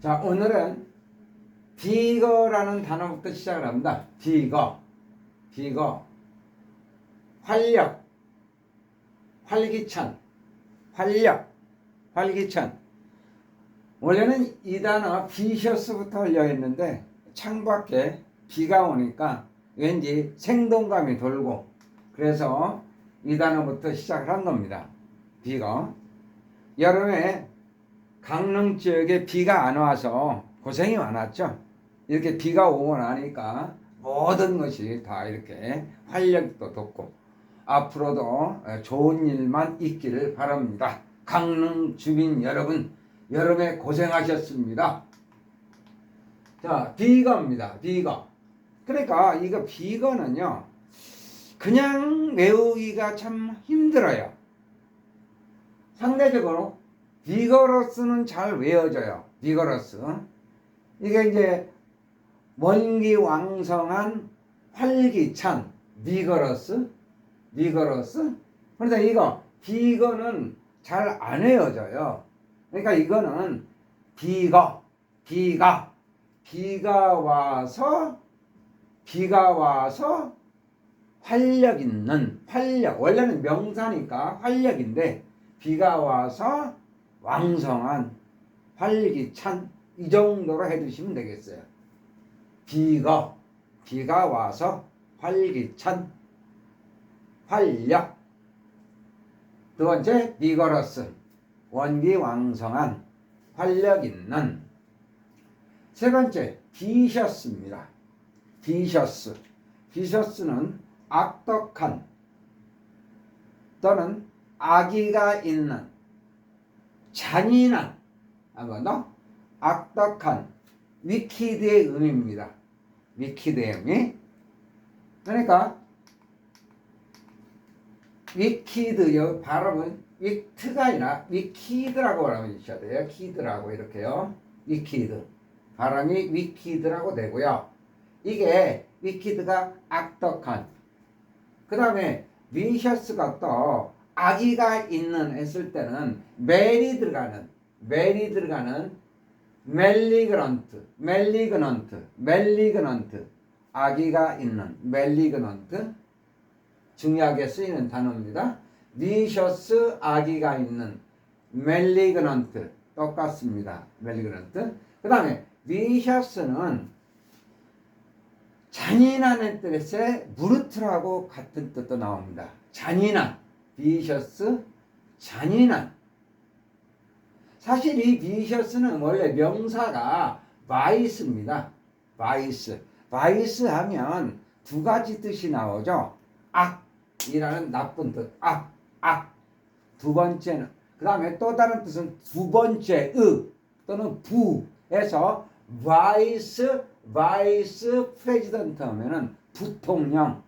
자, 오늘은 비거라는 단어부터 시작을 합니다. 비거, 활력, 활기찬, 활기찬. 원래는 이 단어 비셔스부터 하려고 했는데 창밖에 비가 오니까 왠지 생동감이 돌고, 그래서 이 단어부터 시작을 한 겁니다. 비거. 여름에 강릉 지역에 비가 안 와서 고생이 많았죠. 이렇게 비가 오고 나니까 모든 것이 다 이렇게 활력도 돋고 앞으로도 좋은 일만 있기를 바랍니다. 강릉 주민 여러분, 여름에 고생하셨습니다. 자, 비거입니다. 비거. 그러니까 이거 비거는요, 그냥 외우기가 참 힘들어요. 상대적으로 비거러스는 잘 외워져요. 비거러스. 이게 이제 원기왕성한, 활기찬, 비거러스. 그런데 이거 비거는 잘 안 외워져요. 그러니까 이거는 비가 와서 활력 있는, 원래는 명사니까 활력인데 비가 와서 왕성한, 활기찬, 이 정도로 해두시면 되겠어요. 비가 와서 활기찬, 활력. 두 번째, 비거러스, 원기왕성한, 활력 있는. 세 번째, 비셔스입니다. 비셔스는 악덕한 또는 악의가 있는, 잔인한, 한번 더, 악덕한, 위키드의 의미입니다. 위키드의 의미. 그러니까 위키드, 여기 발음은 위트가 아니라 위키드라고 발음해주셔야 돼요. 키드라고 이렇게요. 위키드. 발음이 위키드라고 되고요. 이게 위키드가 악덕한. 그 다음에 비셔스가 또 악의가 있는 했을 때는 멜이 들어가는 멜리그넌트, 악의가 있는 멜리그넌트, 중요하게 쓰이는 단어입니다. 비셔스, 악의가 있는, 멜리그넌트 똑같습니다. 멜리그넌트. 그 다음에 비셔스는 잔인한 뜻의 무르트라고 같은 뜻도 나옵니다. 잔인한, 비셔스, 잔인한. 사실 이 비셔스는 원래 명사가 바이스입니다. 바이스 하면 두 가지 뜻이 나오죠. 악이라는 나쁜 뜻, 악. 두 번째는, 그 다음에 또 다른 뜻은 두 번째, 또는 부에서 바이스 프레지던트 하면은 부통령,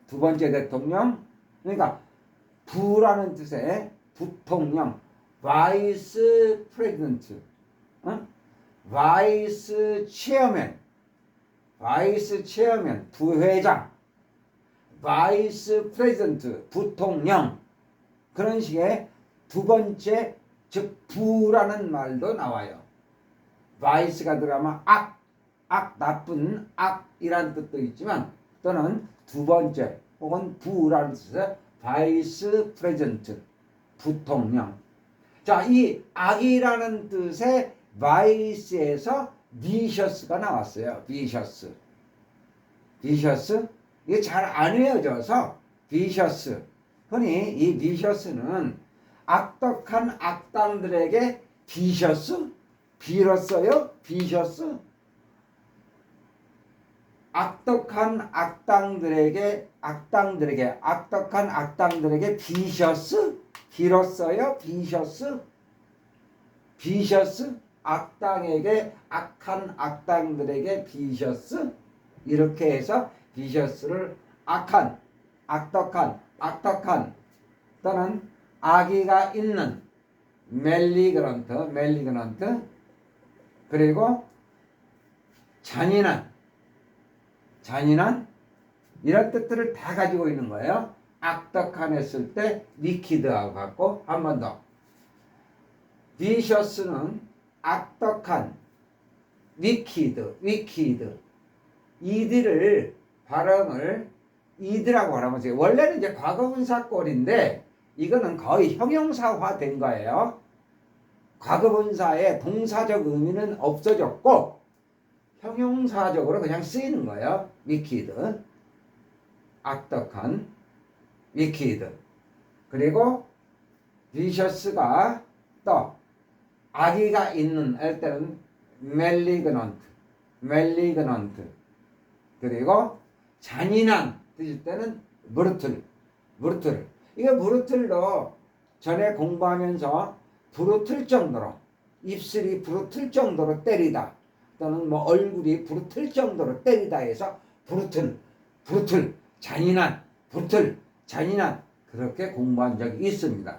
두 번째 대통령. 그러니까 부라는 뜻의 부통령, 바이스 프레지던트, 바이스 체어맨, 부회장, 바이스 프레지던트, 부통령. 그런 식의 두 번째, 즉 부라는 말도 나와요. 바이스가 들어가면 나쁜 악이라는 뜻도 있지만, 또는 두 번째 혹은 부라는 뜻의 바이스 프레지던트, 부통령. 자, 이 악이라는 뜻의 바이스에서 비셔스가 나왔어요. 비셔스. 이게 잘 안 외워져서 비셔스. 흔히 이 비셔스는 악덕한 악당들에게 빌었어요. 비셔스. 악덕한 악당들에게 비셔스 빌었어요. 비셔스. 악한 악당들에게 비셔스. 이렇게 해서 비셔스를 악덕한 또는 악의가 있는, 멜리그넌트, 그리고 잔인한 이런 뜻들을 다 가지고 있는 거예요. 악덕한 했을 때 위키드하고 같고, 한 번 더. 비셔스는 악덕한, 위키드. 이들을 발음을 이드라고 발음하세요. 원래는 이제 과거분사 꼴인데 이거는 거의 형용사화 된 거예요. 과거분사의 동사적 의미는 없어졌고 형용사적으로 그냥 쓰이는 거예요. 위키드, 악덕한, 위키드. 그리고 비셔스가 또 악의가 있는 할 때는 멜리그넌트. 그리고 잔인한 뜻일 때는 브루틀. 이게 브루틀도 전에 공부하면서 부르틀 정도로 입술이 부르틀 정도로 때리다 또는 뭐 얼굴이 부르틀 정도로 때리다 해서 부르틀 잔인한 그렇게 공부한 적이 있습니다.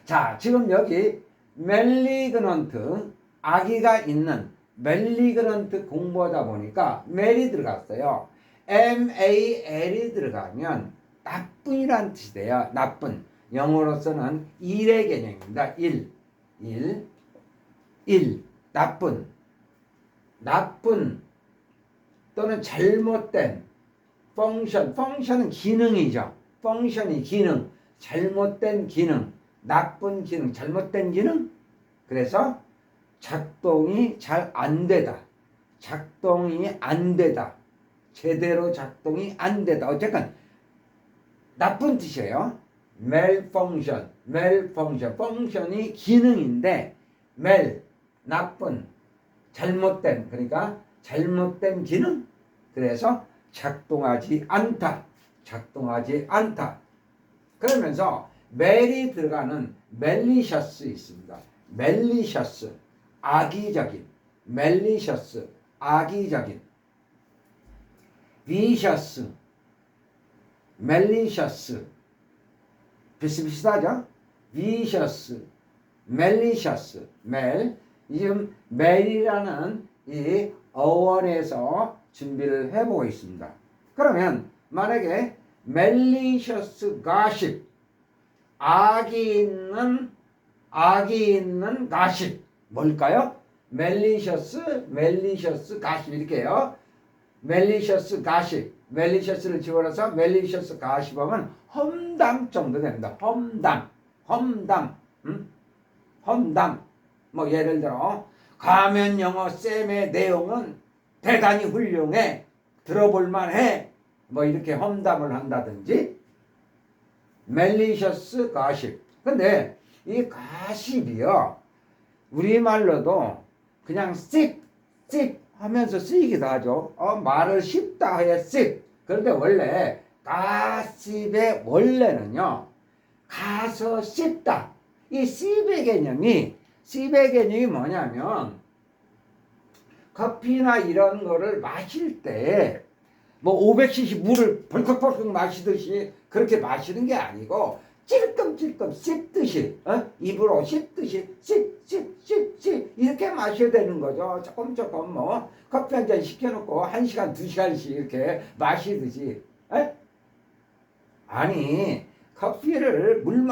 자, 지금 여기 멜리그넌트 악의가 있는 멜리그넌트 공부하다 보니까 멜이 들어갔어요. MAL이 들어가면 나쁜이란 뜻이 돼요. 나쁜. 영어로서는 일의 개념입니다. 나쁜 또는 잘못된 펑션은 기능이죠. 펑션이 기능, 잘못된 기능, 나쁜 기능, 잘못된 기능. 그래서 작동이 잘 안 되다. 제대로 작동이 안 되다. 어쨌든 나쁜 뜻이에요. malfunction. 펑션이 기능인데 나쁜, 잘못된, 그러니까 잘못된 기능. 그래서 작동하지 않다. 그러면서 멜이 들어가는 멜리셔스 있습니다. 악의적인. 비셔스, 멜리셔스 비슷비슷하죠? 비셔스, 멜리셔스, 지금 멜이라는 이 어원에서 준비를 해보고 있습니다. 그러면 만약에 멜리셔스 가십, 악이 있는 가십 뭘까요? 멜리셔스 가십 이렇게요. 멜리셔스 가십, 멜리셔스를 집어넣어서 멜리셔스 가십하면 험담 정도 됩니다. 험담. 뭐 예를 들어 가면 영어 쌤의 내용은 대단히 훌륭해, 들어볼만해, 뭐 이렇게 험담을 한다든지. 멜리셔스 가십. 근데 이 가십이요, 우리말로도 그냥 씹 하면서 쓰이기도 하죠. 말을 씹다 해야 씹. 그런데 원래 가십의 원래는요, 가서 씹다. 이 씹의 개념이 뭐냐면 커피나 이런 거를 마실 때 뭐 500cc 물을 벌컥벌컥 마시듯이 그렇게 마시는 게 아니고 찔끔찔끔 씹듯이, 입으로 씹듯이 씹 이렇게 마셔야 되는 거죠. 조금 뭐 커피 한 잔 시켜놓고 1시간 2시간씩 이렇게 마시듯이. 아니 커피를 물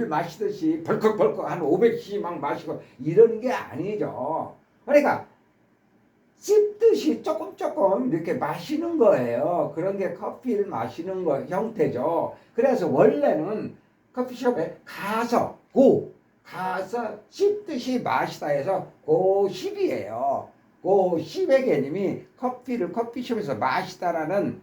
마시듯이 벌컥벌컥 한 500cc 막 마시고 이러는 게 아니죠. 그러니까 씹듯이 조금 이렇게 마시는 거예요. 그런 게 커피를 마시는 거 형태죠. 그래서 원래는 커피숍에 가서 씹듯이 마시다 해서 고십이에요. 고십의 개념이 커피를 커피숍에서 마시다라는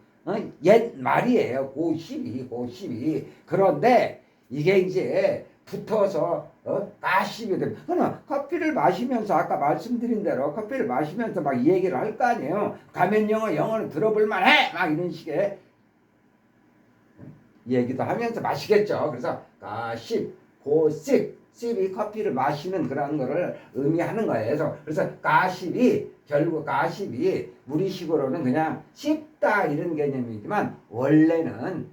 옛 말이에요. 고십이. 그런데 이게 이제 붙어서 가십이 됩니다. 그러나 커피를 마시면서 아까 말씀드린 대로 커피를 마시면서 막 얘기를 할 거 아니에요. 가면 영어는 들어볼 만해, 막 이런 식의 얘기도 하면서 마시겠죠. 그래서 가십, 씹이 커피를 마시는 그런 거를 의미하는 거예요. 그래서 결국 가십이 우리식으로는 그냥 씹다 이런 개념이지만 원래는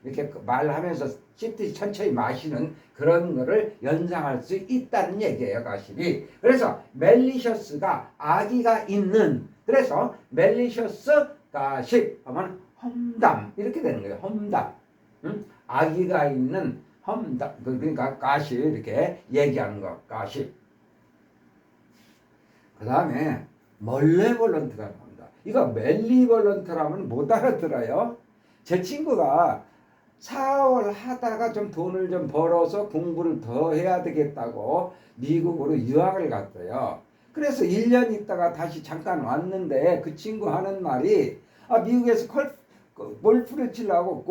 이렇게 말하면서 씹듯이 천천히 마시는 그런 거를 연상할 수 있다는 얘기예요, 가십이. 그래서 멜리셔스가 악의가 있는, 그래서 멜리셔스 가십 하면 험담 이렇게 되는 거예요. 험담. 악의가 있는 험담. 그러니까 가십 이렇게 얘기하는 거, 가십. 그 다음에 멀레벌런트가 나옵니다. 이거 멜리벌런트라면 못 알아들어요. 제 친구가 사업을 하다가 좀 돈을 좀 벌어서 공부를 더 해야 되겠다고 미국으로 유학을 갔어요. 그래서 1년 있다가 다시 잠깐 왔는데 그 친구 하는 말이 미국에서 골프를 치려고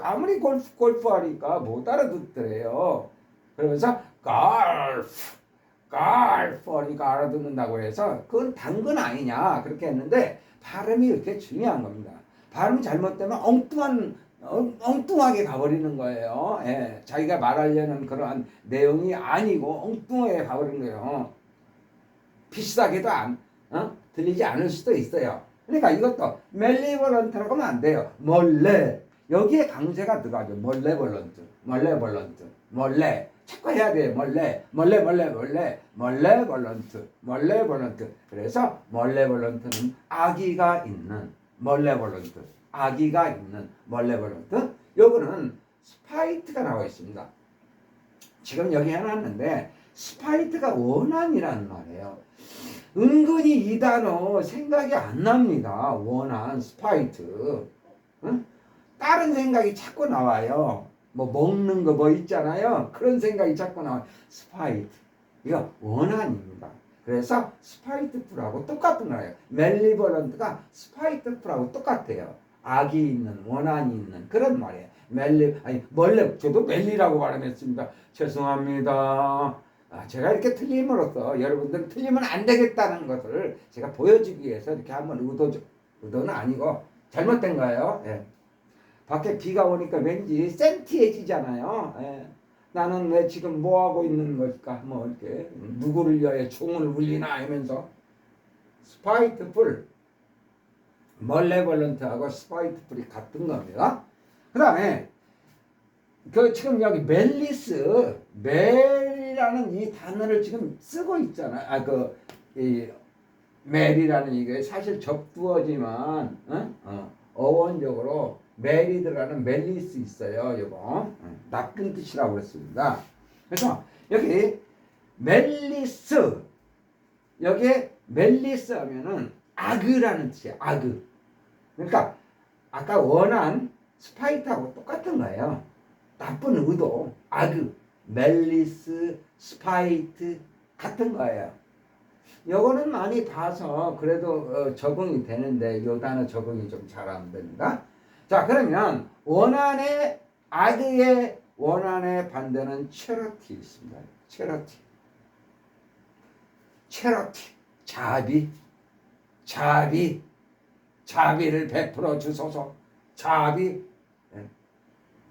아무리 골프 하니까 못 알아듣더래요. 그러면서 골프 하니까 알아듣는다고 해서 그건 당근 아니냐 그렇게 했는데 발음이 이렇게 중요한 겁니다. 발음 잘못되면 엉뚱하게 가버리는 거예요. 예, 자기가 말하려는 그러한 내용이 아니고 엉뚱하게 가버리는 거예요. 비슷하게도 들리지 않을 수도 있어요. 그러니까 이것도 멜리벌런트라고 하면 안 돼요. 멀레. 여기에 강세가 들어가죠. 멀레. 자꾸 해야 돼요. 멀레벌런트. 그래서 멀레벌런트는 아기가 있는 멀레벌런트. 요거는 스파이트가 나와 있습니다. 지금 여기 해놨는데 스파이트가 원한이라는 말이에요. 은근히 이 단어 생각이 안 납니다. 원한, 스파이트. 응? 다른 생각이 자꾸 나와요. 뭐 먹는 거 뭐 있잖아요. 그런 생각이 자꾸 나와요. 스파이트. 이거 원한입니다. 그래서 스파이트풀하고 똑같은 거예요. 멜리버런트가 스파이트풀하고 똑같아요. 악이 있는, 원한이 있는 그런 말이에요. 저도 멜리라고 발음했습니다. 죄송합니다. 제가 이렇게 틀림으로써 여러분들은 틀리면 안 되겠다는 것을 제가 보여주기 위해서 이렇게 한번 의도는 아니고 잘못된 거예요. 예. 밖에 비가 오니까 왠지 센티해지잖아요. 예. 나는 왜 지금 뭐 하고 있는 걸까? 뭐 이렇게 누구를 위하여 총을 울리나 하면서 스파이트풀, 멀레벌런트하고 스파이트풀이 같은 겁니다. 그 다음에 지금 여기 멜이라는 이 단어를 지금 쓰고 있잖아요. 멜이라는 이게 사실 접두어지만 어원적으로 멜이 들어가는 멜리스 있어요. 이거 나쁜 뜻이라고 그랬습니다. 그래서 여기 멜리스 여기에 멜리스 하면은 악이라는 뜻이에요. 악. 그러니까 아까 원한 스파이트하고 똑같은 거예요. 나쁜 의도, 멜리스, 스파이트 같은 거예요. 요거는 많이 봐서 그래도 적응이 되는데 요 단어 적응이 좀 잘 안 됩니다. 자, 그러면 악의 원한의 반대는 체러티 있습니다. 체러티, 자비를 베풀어 주소서.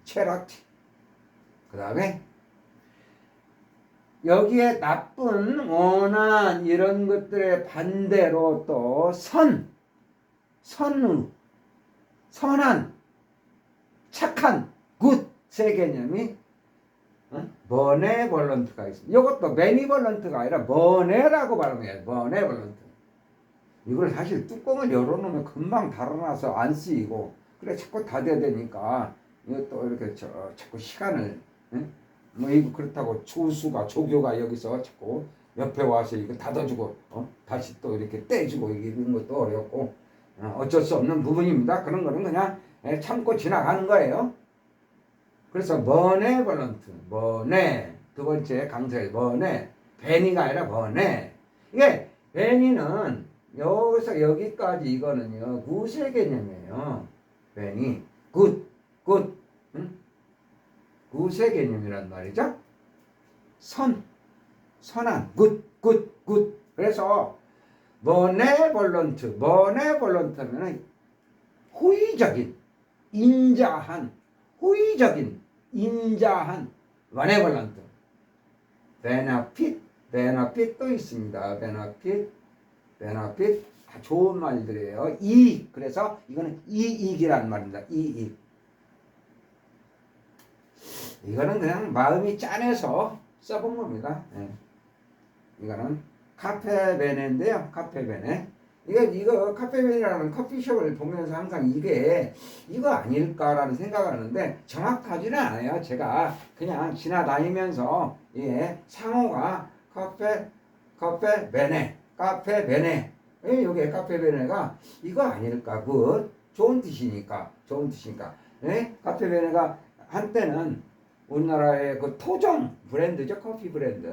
체러티. 그 다음에 여기에 나쁜, 원한 이런 것들의 반대로 또 선한, 착한, 굿 세 개념이 버네벌런트가 있습니다. 이것도 매니벌런트가 아니라 버네라고 발음해요. 버네벌런트. 이걸 사실 뚜껑을 열어놓으면 금방 달아나서 안 쓰이고 그래 자꾸 닫아야 되니까 이것도 이렇게 자꾸 시간을 뭐 이거 그렇다고 조교가 여기서 자꾸 옆에 와서 이거 닫아주고 다시 또 이렇게 떼주고 이런 것도 어렵고 어쩔 수 없는 부분입니다. 그런 거는 그냥 참고 지나가는 거예요. 그래서 버네벌런트, 두 번째 강세 베니가 아니라 버네. 이게 베니는 여기서 여기까지 이거는요 굿의 개념이에요. 베니, 굿, 굿의 개념이란 말이죠. 선한, 굿. 그래서 버네벌런트는 호의적인, 인자한 버네벌런트. 베너핏도 있습니다. 베너핏 다 좋은 말들이에요. 이익. 그래서 이거는 이익이라는 말입니다. 이익. 이거는 그냥 마음이 짠해서 써본 겁니다. 네. 이거는 카페베네인데요. 카페베네. 이거 카페베네라는 커피숍을 보면서 항상 이거 아닐까라는 생각을 하는데 정확하지는 않아요. 제가 그냥 지나다니면서 상호가 카페베네 카페 베네. 여기 카페 베네가 이거 아닐까? 그 좋은 뜻이니까. 좋은 뜻이니까. 카페 베네가 한때는 우리나라의 그 토종 브랜드죠. 커피 브랜드.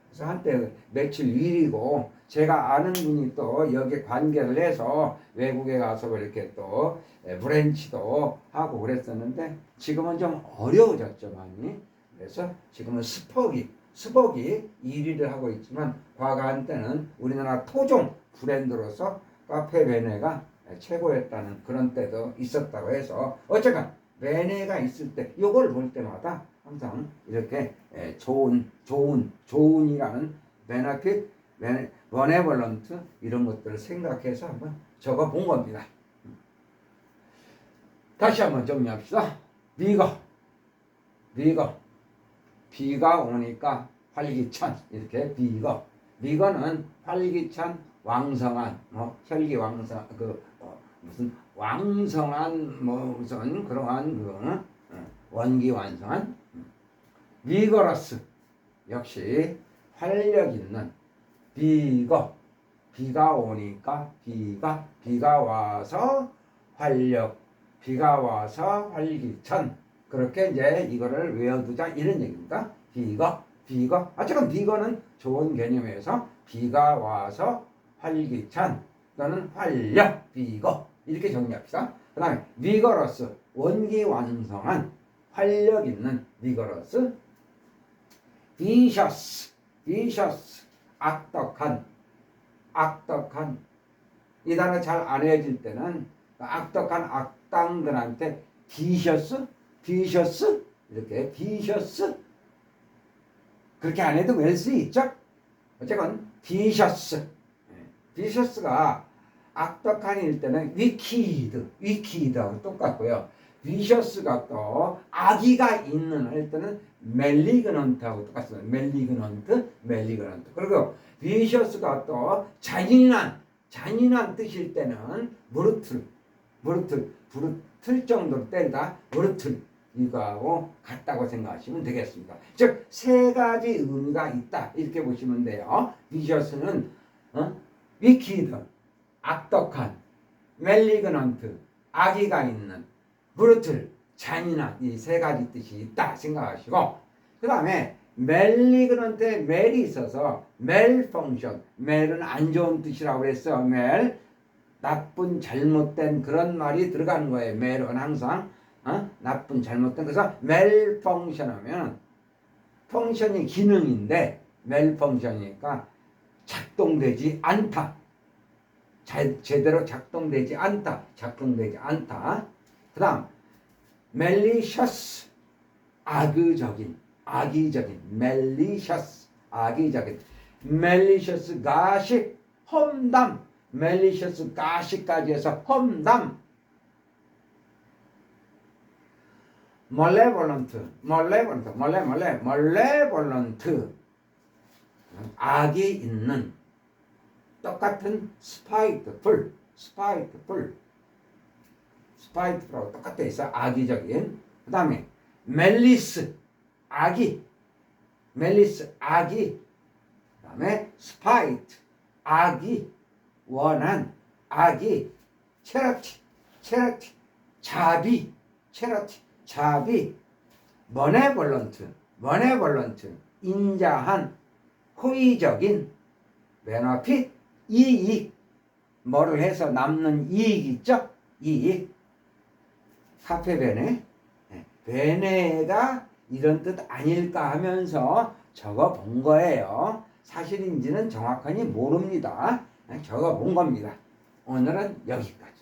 그래서 한때 매출 1위고 제가 아는 분이 또 여기에 관계를 해서 외국에 가서 이렇게 또 브랜치도 하고 그랬었는데 지금은 좀 어려워졌죠 많이. 그래서 지금은 스벅이 1위를 하고 있지만 과거 한때는 우리나라 토종 브랜드로서 카페 베네가 최고였다는 그런 때도 있었다고 해서 어쨌건 베네가 있을 때 요걸 볼 때마다 항상 이렇게 좋은이라는 베네핏, 버네벌런트 이런 것들을 생각해서 한번 적어 본 겁니다. 다시 한번 정리합시다. 비가 오니까 활기찬 이렇게 비거는 활기찬 왕성한 혈기왕성 무슨 왕성한 무슨 그러한 원기완성한 비거러스 역시 활력 있는 비가 오니까 비가 와서 활력 비가 와서 활기찬 그렇게 이제 이거를 외워두자 이런 얘기입니다. 비거 어쨌든 비거는 좋은 개념에서 비가 와서 활기찬 또는 활력 비거 이렇게 정리합시다. 그 다음에 비거러스 원기완성한 활력 있는 비거러스 비셔스 악덕한 이 단어 잘 안 외워질 때는 악덕한 악당들한테 비셔스 이렇게 비셔스 그렇게 안 해도 웰 수 있죠. 어쨌건 비셔스가 악덕한일 때는 위키드하고 똑같고요. 비셔스가 또 악의가 있는 할 때는 멜리그넌트하고 똑같습니다. 멜리그넌트. 그리고 비셔스가 또 잔인한 뜻일 때는 부르틀 정도로 때리다 이거하고 같다고 생각하시면 되겠습니다. 즉 세 가지 의미가 있다 이렇게 보시면 돼요. 비셔스는 위키드 악덕한 멜리그넌트 악의가 있는 브루틀 잔인한 이 세 가지 뜻이 있다 생각하시고 그 다음에 멜리그넌트에 멜이 있어서 멜펑션 멜은 안 좋은 뜻이라고 그랬어요. 멜 나쁜 잘못된 그런 말이 들어가는 거예요. 멜은 항상 나쁜 잘못된 그래서 멜펑션 하면 펑션이 기능인데 멜펑션이니까 작동되지 않다. 제대로 작동되지 않다. 그 다음 멜리셔스 악의적인 멜리셔스 가십 험담 멜리셔스 가십까지 해서 험담 몰레볼런트 악이 있는 똑같은 스파이트풀하고 똑같아 있어 악의적인 그 다음에 멜리스 악이 그 다음에 스파이트 악이 원한 악이 체러티 자비 머네벌런트 인자한 호의적인 베너핏 이익 뭐를 해서 남는 이익 있죠? 이익 카페 베네가 이런 뜻 아닐까 하면서 적어 본 거예요. 사실인지는 정확하니 모릅니다. 적어 본 겁니다. 오늘은 여기까지.